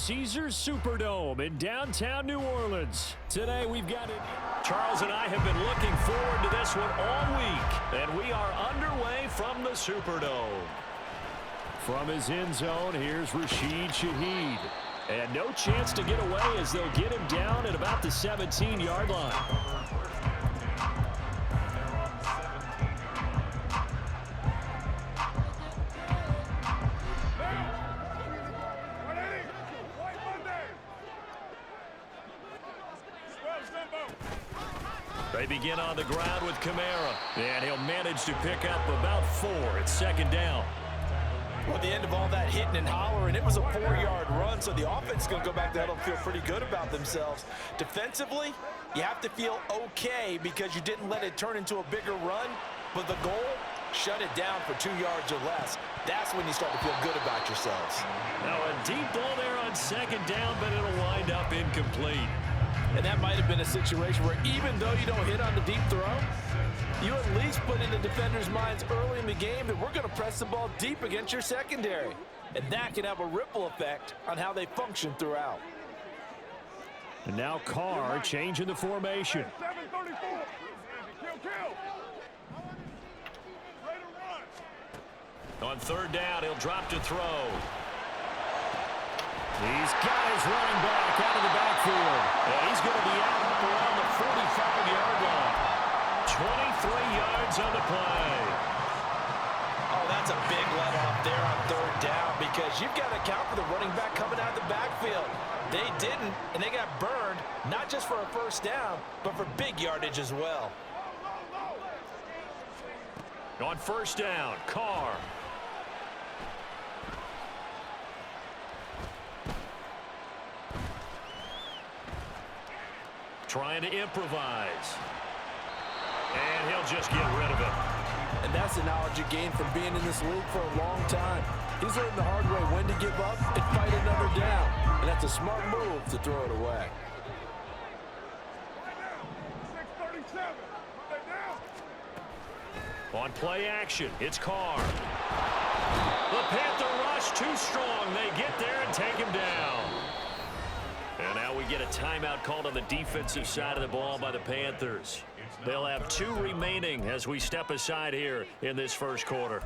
Caesars Superdome in downtown New Orleans. Today we've got it. Charles and I have been looking forward to this one all week, and we are underway from the Superdome. From his end zone, here's Rashid Shaheed. And no chance to get away as they'll get him down at about the 17-yard line. They begin on the ground with Kamara, and he'll manage to pick up about 4 at second down. Well, at the end of all that hitting and hollering, it was a 4-yard run, so the offense is going to go back there and feel pretty good about themselves. Defensively, you have to feel okay because you didn't let it turn into a bigger run, but the goal, shut it down for 2 yards or less. That's when you start to feel good about yourselves. Now a deep ball there on second down, but it'll wind up incomplete. And that might have been a situation where even though you don't hit on the deep throw, you at least put in the defenders' minds early in the game that we're going to press the ball deep against your secondary. And that can have a ripple effect on how they function throughout. And now Carr changing the formation. On third down, he'll drop to throw. He's got his running back out of the backfield. And he's going to be out around the 45-yard line. 23 yards on the play. Oh, that's a big let-off there on third down because you've got to account for the running back coming out of the backfield. They didn't, and they got burned, not just for a first down, but for big yardage as well. On first down, Carr. Trying to improvise. And he'll just get rid of it. And that's the knowledge you gain from being in this league for a long time. He's learned the hard way when to give up and fight another down. And that's a smart move to throw it away. On play action, it's Carr. The Panther rush too strong. They get there and take him down. And now we get a timeout called on the defensive side of the ball by the Panthers. They'll have 2 remaining as we step aside here in this first quarter.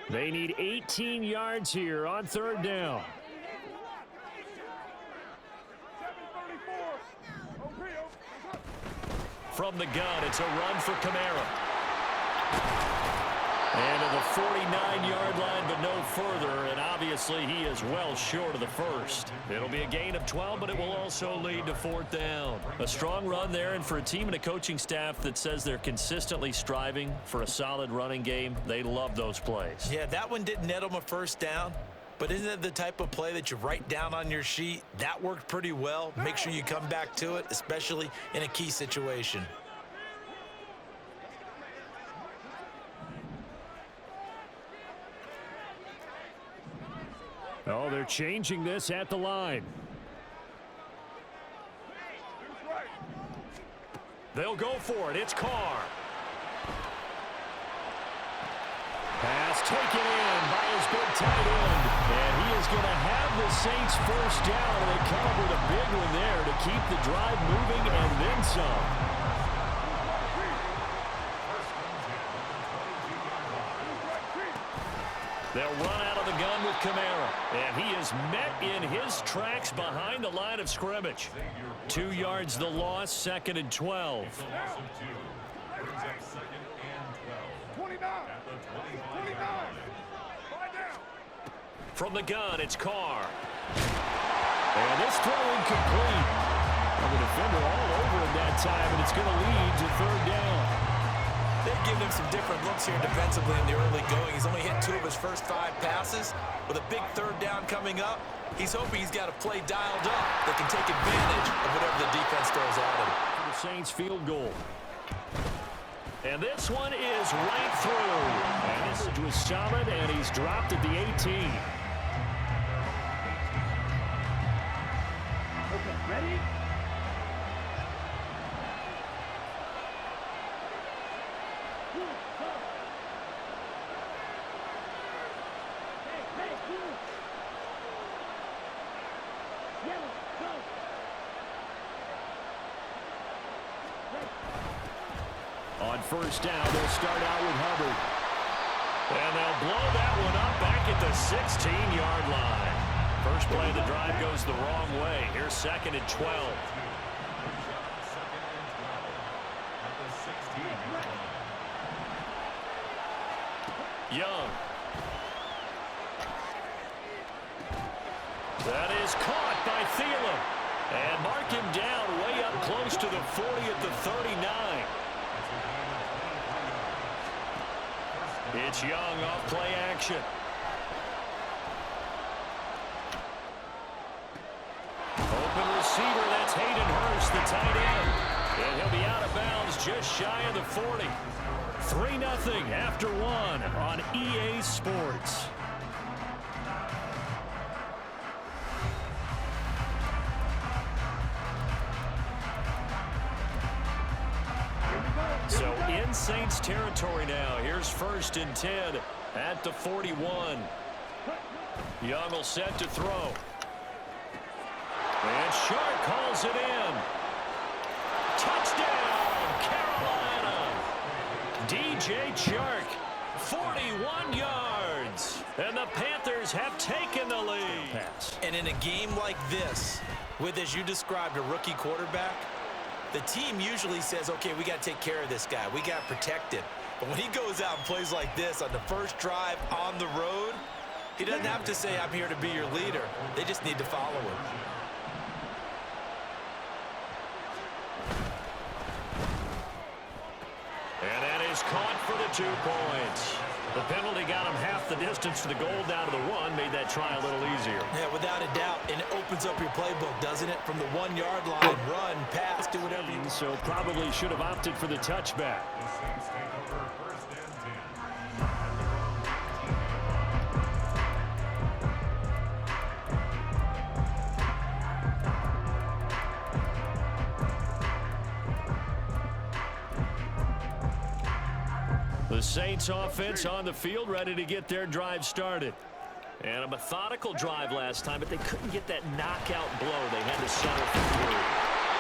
They need 18 yards here on third down. From the gun, it's a run for Kamara. And to the 49-yard line, but no further. And obviously, he is well short of the first. It'll be a gain of 12, but it will also lead to fourth down. A strong run there, and for a team and a coaching staff that says they're consistently striving for a solid running game, they love those plays. Yeah, that one didn't net them a first down. But isn't it the type of play that you write down on your sheet? That worked pretty well. Make sure you come back to it, especially in a key situation. Oh, they're changing this at the line. They'll go for it. It's Carr. Pass taken in by his big tight end. And he is going to have the Saints first down. And they come up with a big one there to keep the drive moving and then some. They'll run out of the gun with Kamara. And he is met in his tracks behind the line of scrimmage. 2 yards the loss, 2nd and 12. From the gun, it's Carr. And this throw incomplete. And the defender all over him that time, and it's going to lead to third down. They've given him some different looks here defensively in the early going. He's only hit 2 of his first 5 passes. With a big third down coming up, he's hoping he's got a play dialed up that can take advantage of whatever the defense throws at him. The Saints field goal. And this one is right through. And this was solid, and he's dropped at the 18. Okay, ready? first down. They'll start out with Hubbard. And they'll blow that one up back at the 16-yard line. First play of the drive goes the wrong way. Here's 2nd and 12. Young. That is caught by Thielen. And mark him down way up close to the 40 at the 39. It's Young off play action. Open receiver, that's Hayden Hurst, the tight end. And he'll be out of bounds just shy of the 40. 3-0 after 1 on EA Sports. So in Saints territory now. Here's 1st and 10 at the 41. Young will set to throw. And Shark calls it in. Touchdown, Carolina. DJ Chark, 41 yards. And the Panthers have taken the lead. And in a game like this, with, as you described, a rookie quarterback, the team usually says, okay, we got to take care of this guy. We got to protect him. But when he goes out and plays like this on the first drive on the road, he doesn't have to say, I'm here to be your leader. They just need to follow him. And that is caught for the 2 points. The penalty got him half the distance to the goal down to the 1, made that try a little easier. Yeah, without a doubt. And it opens up your playbook, doesn't it? From the 1-yard line, run, pass, do whatever you need. So probably should have opted for the touchback. The Saints offense on the field, ready to get their drive started. And a methodical drive last time, but they couldn't get that knockout blow. They had to settle for 3.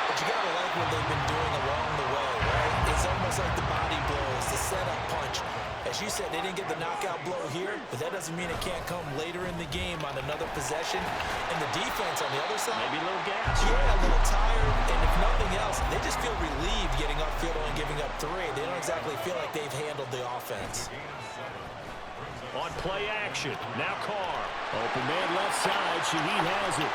But you got to like what they've been doing along the way, right? It's almost like the body blows, the setup punch. As you said, they didn't get the knockout blow here, but that doesn't mean it can't come later in the game on another possession. And the defense on the other side, maybe a little gas. Yeah, a little tired. And if nothing else, they just feel relieved getting upfield and giving up 3. They don't exactly feel like they've handled the offense. On play action, now Carr. Open man left side, Shaheed has it.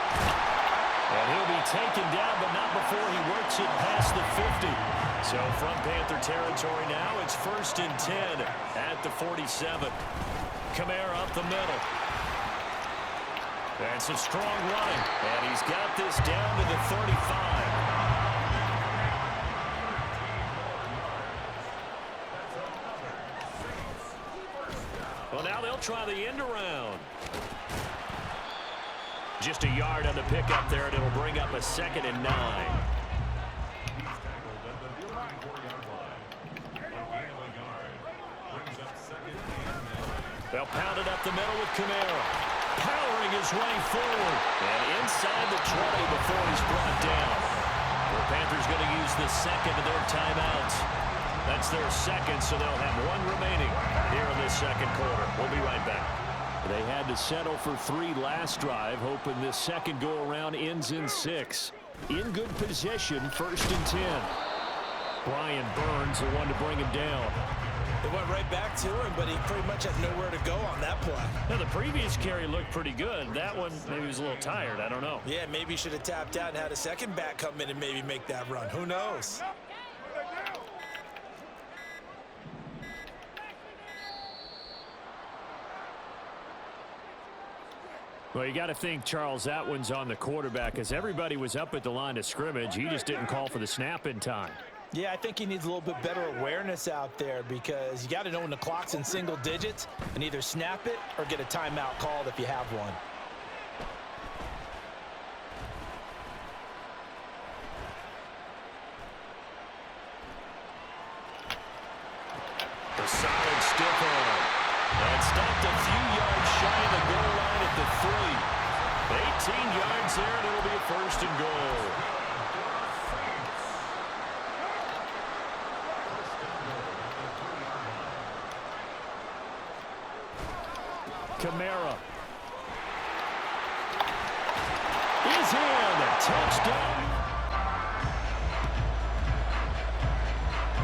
And he'll be taken down, but not before he works it past the 50. So from Panther territory now, it's 1st and 10 at the 47. Kamara up the middle. And some strong running. And he's got this down to the 35. Well, now they'll try the end around. Just a yard on the pickup there, and it'll bring up a 2nd and 9. They'll pound it up the middle with Kamara. Powering his way forward. And inside the 20 before he's brought down. The Panthers going to use the 2nd of their timeouts. That's their 2nd, so they'll have 1 remaining here in this 2nd quarter. We'll be right back. They had to settle for 3 last drive, hoping this 2nd go-around ends in 6. In good position, 1st and 10. Brian Burns, the one to bring him down. It went right back to him, but he pretty much had nowhere to go on that play. Now, the previous carry looked pretty good. That one, maybe he was a little tired. I don't know. Yeah, maybe he should have tapped out and had a second back come in and maybe make that run. Who knows? Well, you got to think, Charles, that one's on the quarterback, as everybody was up at the line of scrimmage. He just didn't call for the snap in time. Yeah, I think he needs a little bit better awareness out there, because you got to know when the clock's in single digits and either snap it or get a timeout called if you have one. The solid stiff arm. And stopped a few yards shy of the goal line at the 3. 18 yards there, and it'll be a 1st and goal. Kamara. He's in. Touchdown.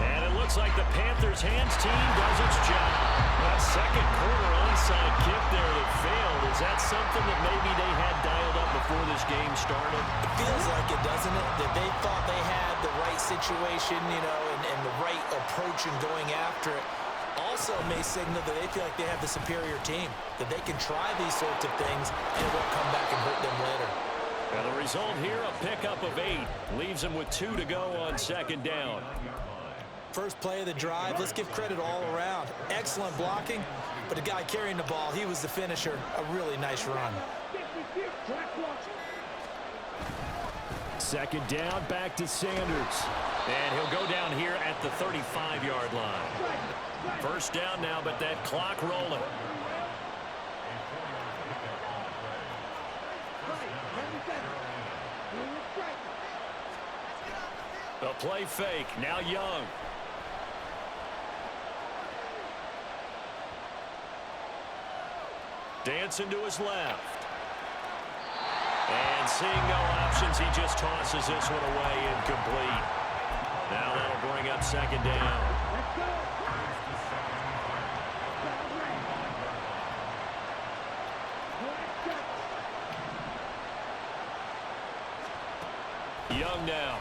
And it looks like the Panthers' hands team does its job. That second quarter onside kick there that failed. Is that something that maybe they had dialed up before this game started? It feels like it, doesn't it? That they thought they had the right situation, you know, and the right approach in going after it. Also may signal that they feel like they have the superior team, that they can try these sorts of things and it won't come back and hurt them later. And the result here, a pickup of 8. Leaves them with 2 to go on second down. First play of the drive, let's give credit all around. Excellent blocking, but the guy carrying the ball, he was the finisher. A really nice run. Second down, back to Sanders. And he'll go down here at the 35-yard line. First down now, but that clock rolling. The play fake, now Young. Dancing to his left. And seeing no options, he just tosses this one away incomplete. Now that'll bring up second down. Young now.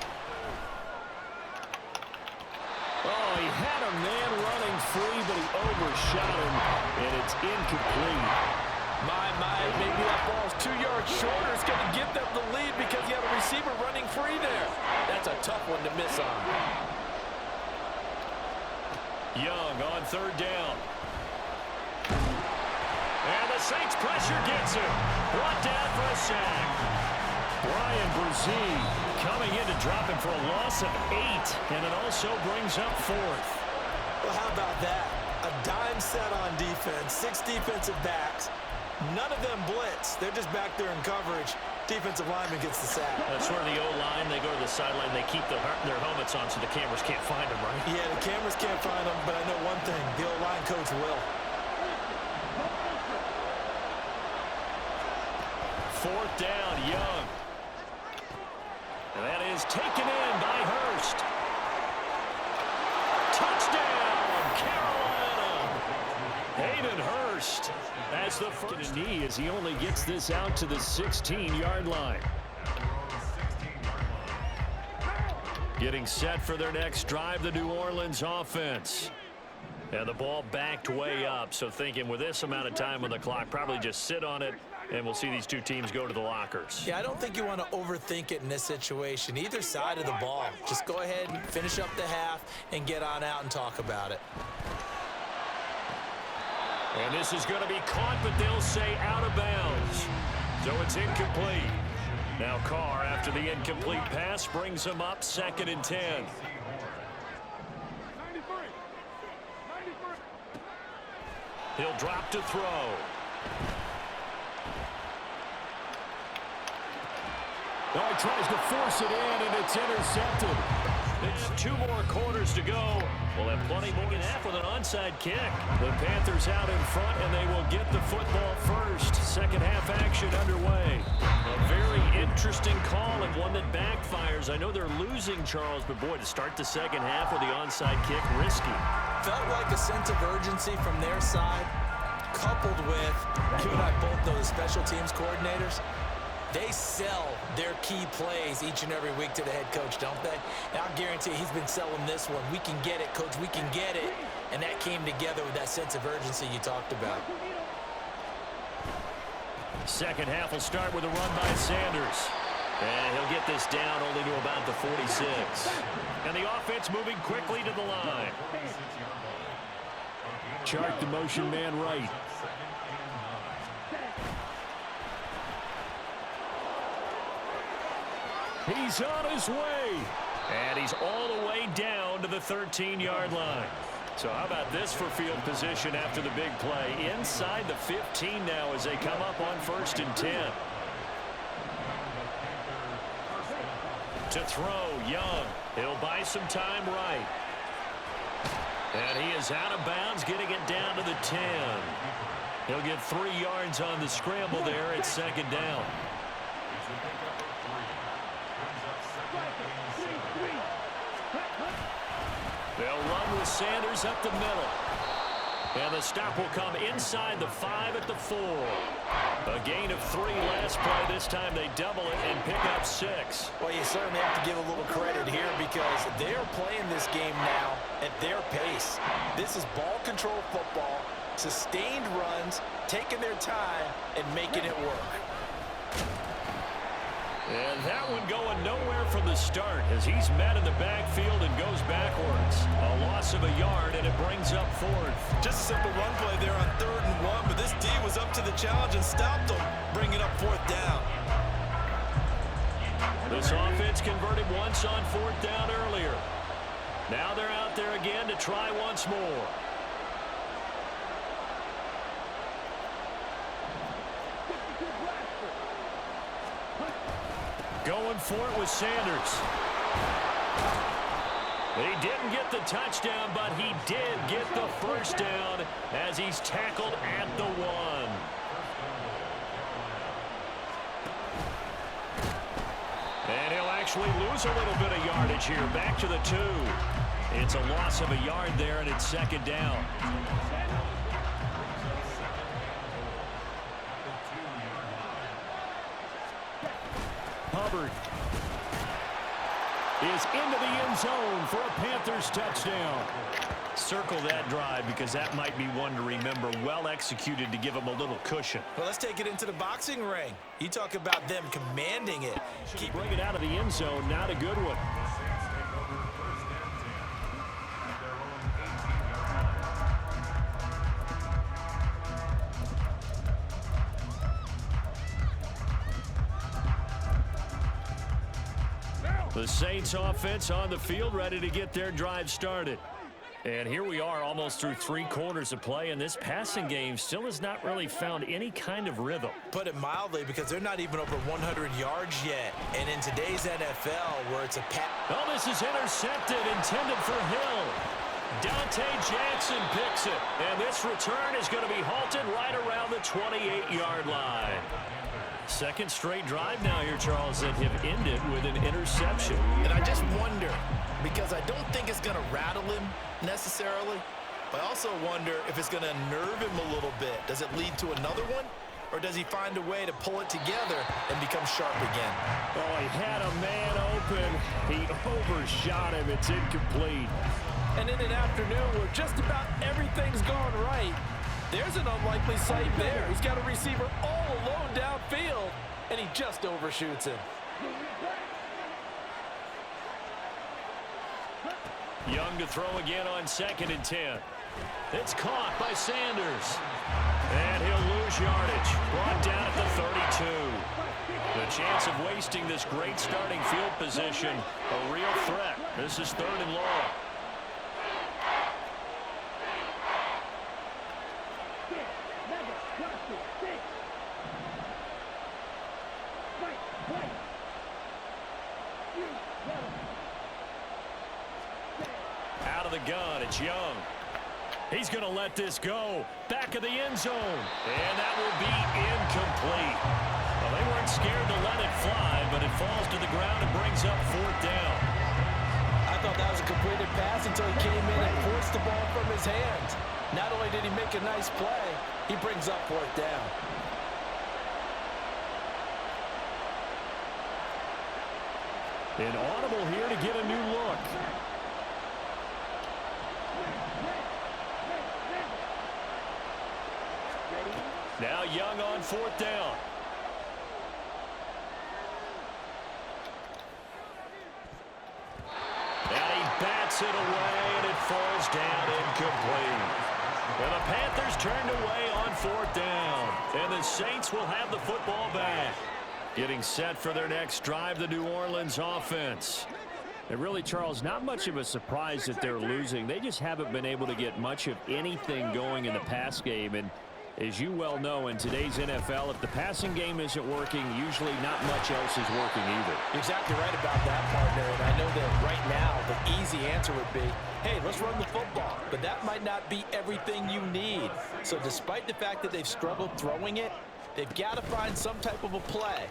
Oh, he had a man running free, but he overshot him, and it's incomplete. My, maybe that ball's 2 yards shorter. It's going to give them the lead because you have a receiver running free there. That's a tough one to miss on. Young on third down. And the Saints pressure gets him. Brought down for a sack. Bryce coming in to drop him for a loss of 8, and it also brings up 4th. Well, how about that? A dime set on defense, 6 defensive backs. None of them blitz. They're just back there in coverage. Defensive lineman gets the sack. That's sort of the O-line. They go to the sideline. They keep their helmets on so the cameras can't find them, right? Yeah, the cameras can't find them, but I know one thing. The O-line coach will. Fourth down, Young. And that is taken in by Hurst. Touchdown, Carolina. Hayden Hurst has the first knee as he only gets this out to the 16-yard line. Getting set for their next drive, the New Orleans offense. And the ball backed way up, so thinking with this amount of time on the clock, probably just sit on it, and we'll see these two teams go to the lockers. Yeah, I don't think you want to overthink it in this situation. Either side of the ball. Just go ahead and finish up the half and get on out and talk about it. And this is going to be caught, but they'll say out of bounds. So it's incomplete. Now Carr, after the incomplete pass, brings him up 2nd and 10. He'll drop to throw. Oh, he tries to force it in, and it's intercepted. They have 2 more quarters to go. We'll have plenty more in half with an onside kick. The Panthers out in front, and they will get the football first. Second half action underway. A very interesting call and one that backfires. I know they're losing, Charles, but boy, to start the second half with the onside kick, risky. Felt like a sense of urgency from their side, coupled with, you and I both know the special teams coordinators. They sell their key plays each and every week to the head coach, don't they? And I'll guarantee you he's been selling this one. We can get it, coach. We can get it. And that came together with that sense of urgency you talked about. Second half will start with a run by Sanders. And he'll get this down only to about the 46. And the offense moving quickly to the line. Chart the motion man right. He's on his way. And he's all the way down to the 13-yard line. So how about this for field position after the big play? Inside the 15 now as they come up on 1st and 10. To throw, Young. He'll buy some time right. And he is out of bounds, getting it down to the 10. He'll get 3 yards on the scramble there at second down. They'll run with Sanders up the middle. And the stop will come inside the 5 at the 4. A gain of 3 last play. This time they double it and pick up 6. Well, you certainly have to give a little credit here because they're playing this game now at their pace. This is ball control football, sustained runs, taking their time, and making it work. And that one going nowhere from the start as he's met in the backfield and goes backwards. A loss of a yard, and it brings up 4th. Just a simple run play there on 3rd and 1, but this D was up to the challenge and stopped them, bringing up 4th down. This offense converted once on 4th down earlier. Now they're out there again to try once more. Going for it with Sanders. He didn't get the touchdown, but he did get the first down as he's tackled at the 1. And he'll actually lose a little bit of yardage here. Back to the 2. It's a loss of a yard there, and it's second down. Hubbard is into the end zone for a Panthers touchdown. Circle that drive because that might be one to remember. Well executed to give him a little cushion. Well, let's take it into the boxing ring. You talk about them commanding it. Bring it out of the end zone. Not a good one. The Saints offense on the field, ready to get their drive started. And here we are almost through 3 quarters of play, and this passing game still has not really found any kind of rhythm. Put it mildly, because they're not even over 100 yards yet. And in today's NFL, where it's a pass. Oh, this is intercepted, intended for Hill. Dante Jackson picks it, and this return is going to be halted right around the 28-yard line. Second straight drive now here, Charles, that have ended with an interception. And I just wonder, because I don't think it's going to rattle him necessarily, but I also wonder if it's going to unnerve him a little bit. Does it lead to another one, or does he find a way to pull it together and become sharp again? Oh, he had a man open. He overshot him. It's incomplete. And in an afternoon where just about everything's gone right, there's an unlikely sight there. He's got a receiver all alone downfield, and he just overshoots him. Young to throw again on 2nd and 10. It's caught by Sanders. And he'll lose yardage. Brought down at the 32. The chance of wasting this great starting field position, a real threat. This is 3rd and long. Out of the gun, it's Young. He's going to let this go. Back of the end zone. And that will be incomplete. Well, they weren't scared to let it fly, but it falls to the ground and brings up 4th down. I thought that was a completed pass until he came in and forced the ball from his hands. Not only did he make a nice play, he brings up 4th down. An audible here to get a new look. Now Young on 4th down. And he bats it away, and it falls down incomplete. And the Panthers turned away on 4th down. And the Saints will have the football back. Getting set for their next drive, the New Orleans offense. And really, Charles, not much of a surprise that they're losing. They just haven't been able to get much of anything going in the pass game. And As you well know, in today's NFL, if the passing game isn't working, usually not much else is working either. You're exactly right about that, partner. And I know that right now the easy answer would be, hey, let's run the football. But that might not be everything you need. So despite the fact that they've struggled throwing it, they've got to find some type of a play,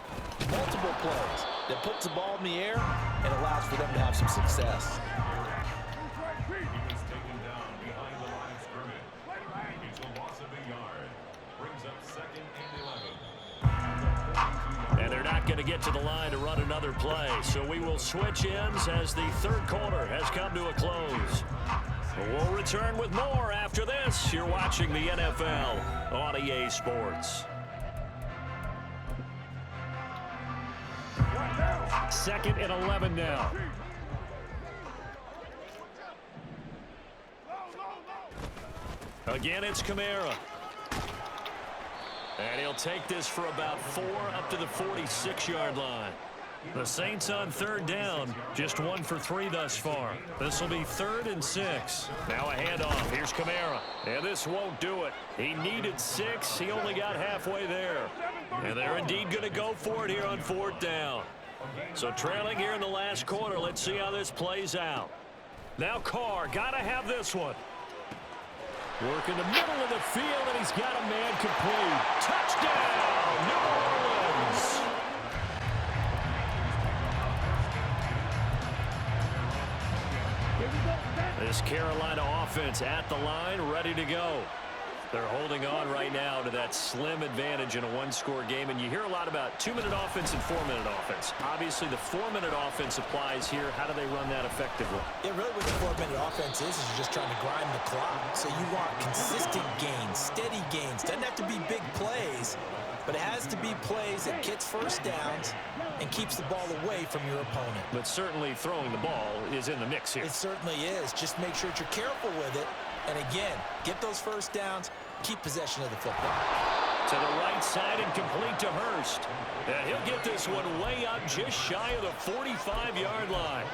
multiple plays, that puts the ball in the air and allows for them to have some success. And they're not going to get to the line to run another play. So we will switch ends as the third quarter has come to a close. We'll return with more after this. You're watching the NFL on EA Sports. Second and 11 now. Again, it's Kamara. And he'll take this for about 4 up to the 46-yard line. The Saints on third down, just 1 for 3 thus far. This will be 3rd and 6. Now a handoff. Here's Kamara. And this won't do it. He needed 6. He only got halfway there. And they're indeed going to go for it here on 4th down. So trailing here in the last quarter. Let's see how this plays out. Now Carr, got to have this one. Work in the middle of the field, and he's got a man complete. Touchdown, New Orleans! This Carolina offense at the line, ready to go. They're holding on right now to that slim advantage in a one-score game, and you hear a lot about 2-minute offense and 4-minute offense. Obviously, the 4-minute offense applies here. How do they run that effectively? Yeah, really what the 4-minute offense is you're just trying to grind the clock. So you want consistent gains, steady gains. Doesn't have to be big plays, but it has to be plays that gets first downs and keeps the ball away from your opponent. But certainly throwing the ball is in the mix here. It certainly is. Just make sure that you're careful with it. And again, get those first downs, keep possession of the football. To the right side and complete to Hurst. And he'll get this one way up just shy of the 45-yard line.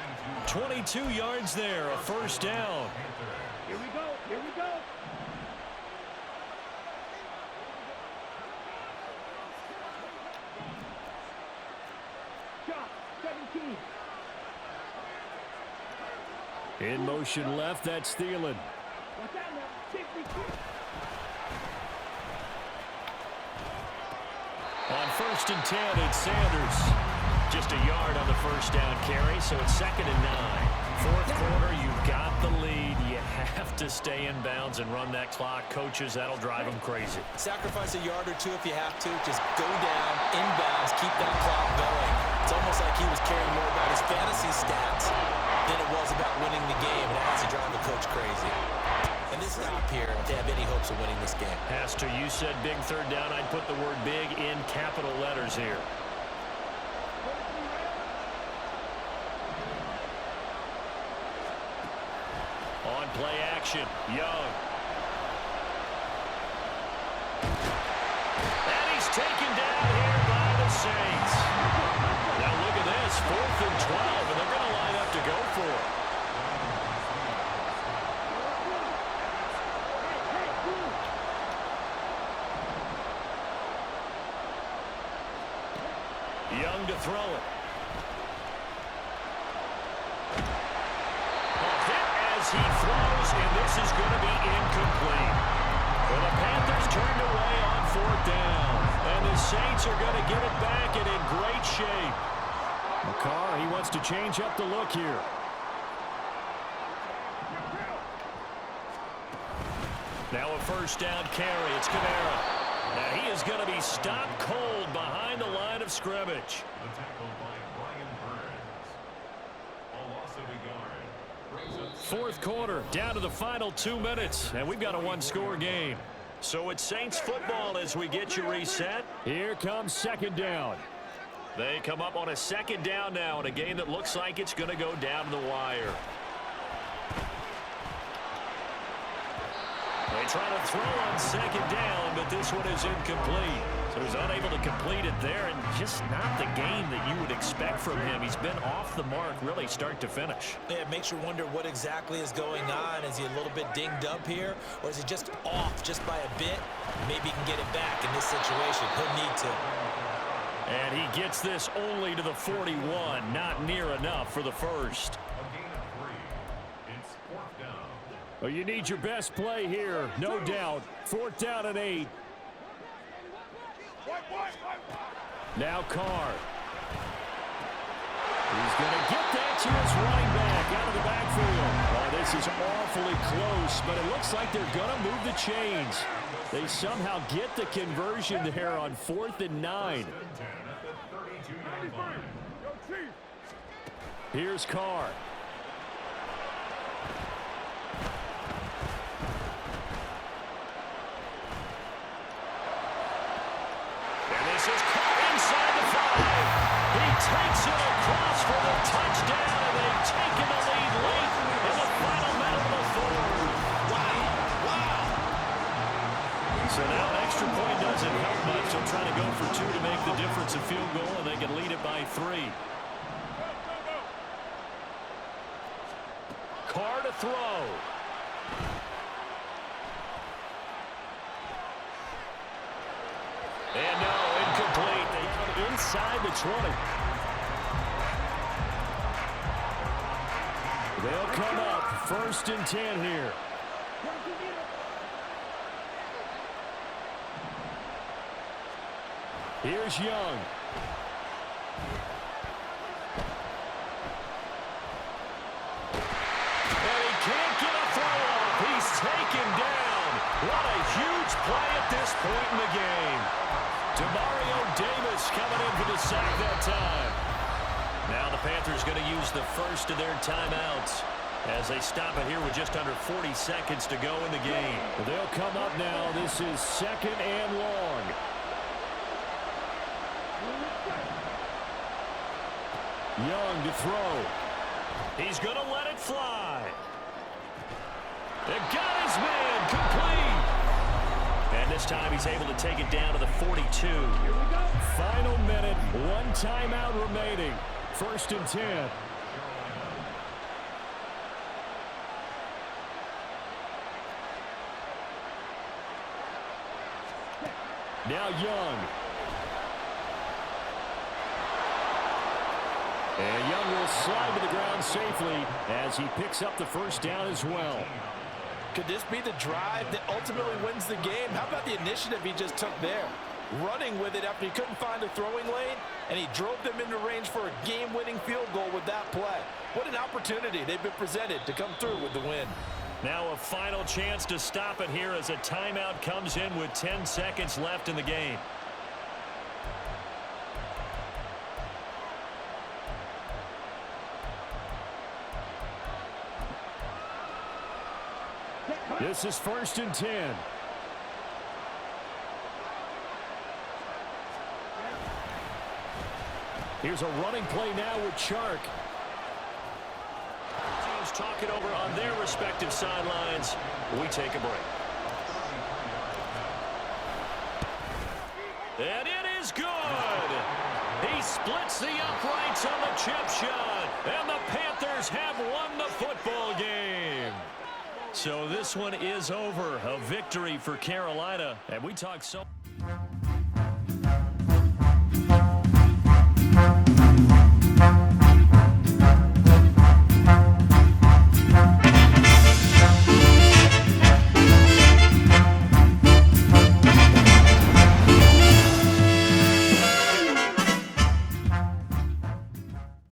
22 yards there, a first down. Here we go, here we go. Shot, 17. In motion left, that's Thielen. Watch out now, 66. On 1st and 10, it's Sanders. Just a yard on the first down carry, so it's 2nd and 9. 4th quarter, you've got the lead. You have to stay in bounds and run that clock. Coaches, that'll drive them crazy. Sacrifice a yard or two if you have to. Just go down, inbounds, keep that clock going. It's almost like he was caring more about his fantasy stats than it was about winning the game. And it has to drive the coach crazy. And this is up here if they have any hopes of winning this game. Pastor, you said big third down. I'd put the word big in capital letters here. On play action, Young. And he's taken down here by the Saints. Now look at this, 4th and 12, and they're going to line up to go for it. Young to throw it. A hit as he throws, and this is going to be incomplete. Well, the Panthers turned away on 4th down, and the Saints are going to get it back and in great shape. McCarr, he wants to change up the look here. Now a first down carry. It's Kamara. Now he is going to be stopped cold behind the line of scrimmage. The tackle by Brian Burns. A loss of a yard. 4th quarter, down to the final 2 minutes, and we've got a one-score game. So it's Saints football as we get you reset. Here comes 2nd down. They come up on a 2nd down now in a game that looks like it's going to go down to the wire. They try to throw on 2nd down, but this one is incomplete. So he's unable to complete it there, and just not the game that you would expect from him. He's been off the mark really start to finish. Yeah, it makes you wonder what exactly is going on. Is he a little bit dinged up here, or is he just off just by a bit? Maybe he can get it back in this situation. He'll need to. And he gets this only to the 41. Not near enough for the first. A gain of 3. It's 4th down. Well, you need your best play here, no doubt. 4th down and 8. Now Carr. He's going to get that to his running back out of the backfield. Oh, this is awfully close, but it looks like they're going to move the chains. They somehow get the conversion there on 4th and 9. Here's Carr. And this is Carr inside the 5. He takes it across for the touchdown, and they've taken the lead late in the final minute of the 4th. Wow. So now an extra point doesn't help much. They'll try to go for 2 to make the difference a field goal, and they can lead it by 3. Carr to throw. And no, incomplete. They come inside the 20. They'll come up 1st and 10 here. Here's Young. And he can't get a throw off. He's taken down. What a huge play at this point in the game. Demario Davis coming in for the sack that time. Now the Panthers going to use the first of their timeouts as they stop it here with just under 40 seconds to go in the game. They'll come up now. This is 2nd and long. Young to throw. He's going to let it fly. It got his man complete. And this time he's able to take it down to the 42. Final minute, 1 timeout remaining. 1st and 10. Now Young. And Young will slide to the ground safely as he picks up the 1st down as well. Could this be the drive that ultimately wins the game? How about the initiative he just took there? Running with it after he couldn't find a throwing lane, and he drove them into range for a game-winning field goal with that play. What an opportunity they've been presented to come through with the win. Now a final chance to stop it here as a timeout comes in with 10 seconds left in the game. This is 1st and 10. Here's a running play now with Chark. Teams talking over on their respective sidelines. We take a break. And it is good. He splits the uprights on the chip shot. And the Panthers have won the football game. So this one is over. A victory for Carolina. And we talk so